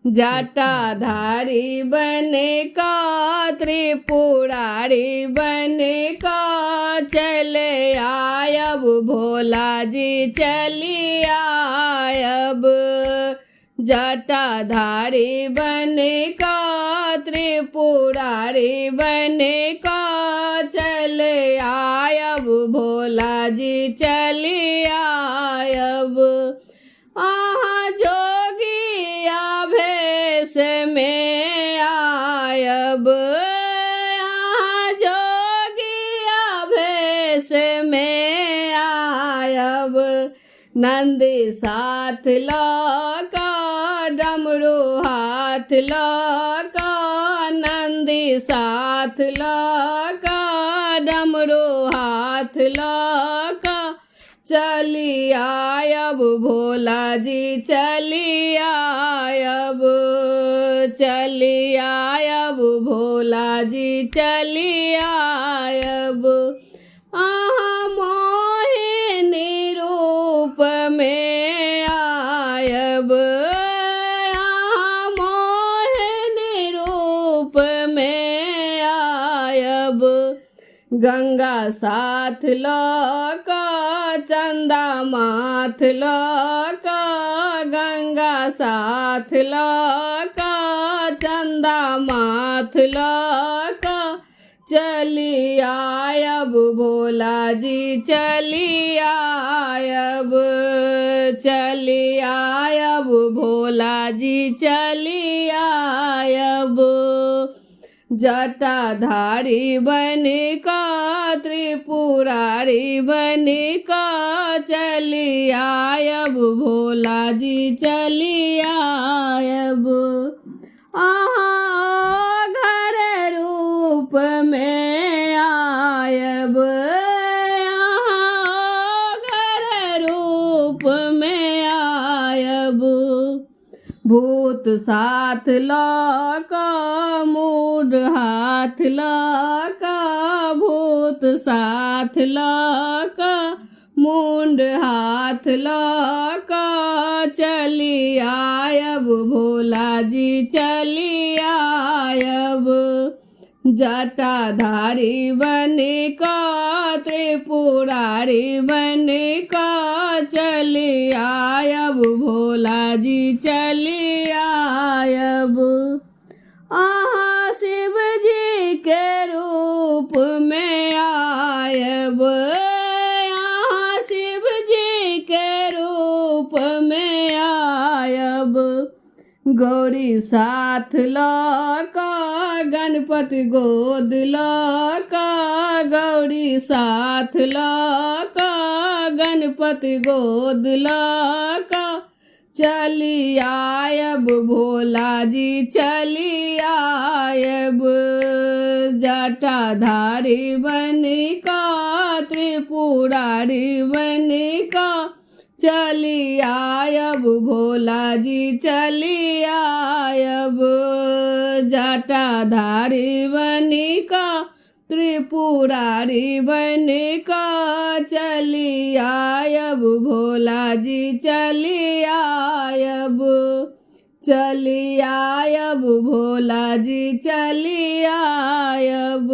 जटाधारी बने का त्रिपुरारी बने का चले आयब भोला जी चली आयब। जटाधारी बने का त्रिपुरारी बने का चले आयब भोला जी चली आयब। आहा जोगिया भेष में आयब, आहा जोगिया भेष में आयब। नंदी साथ लका डमरू हाथ लका, नंदी साथ लका डमरू हाथ लका चली आयब भोला जी चली आयब। चली आयब भोला जी चली आयब। आहा मोहिनी रूप में आयब, आहा मोहिनी रूप में आयब। गंगा साथ लका चंदा माथ लका, गंगा साथ लका चंदा माथ लका चली आयब भोला जी चली आयब। चली आयब भोला जी चली आयब। जटाधारी बने का त्रिपुरारी बने का चली आयब भोला जी चली आयब। आहा घर रूप में आयब, आहा घर रूप में आयब। भूत साथ लका मूड हाथ लका, भूत साथ लका मुंड हाथ लका चली आयब भोला जी चली आयब। जटाधारी बने का त्रिपुरारी बने का चली आयब भोला जी चली आयब। आहा शिव जी के रूप में आयब, आहा शिव जी के रूप में आयब। गौरी साथ लका गणपति गोद लका, गौरी साथ लका गणपति गोद लका चली आयब भोला जी चली आयब। जटाधारी बने का त्रिपुरारी बने का चली आयब भोला जी चली आयब। जटाधारी बने का त्रिपुरारी बने का चली आयब भोला जी चली आयब। चली आयब भोला जी चली आयब।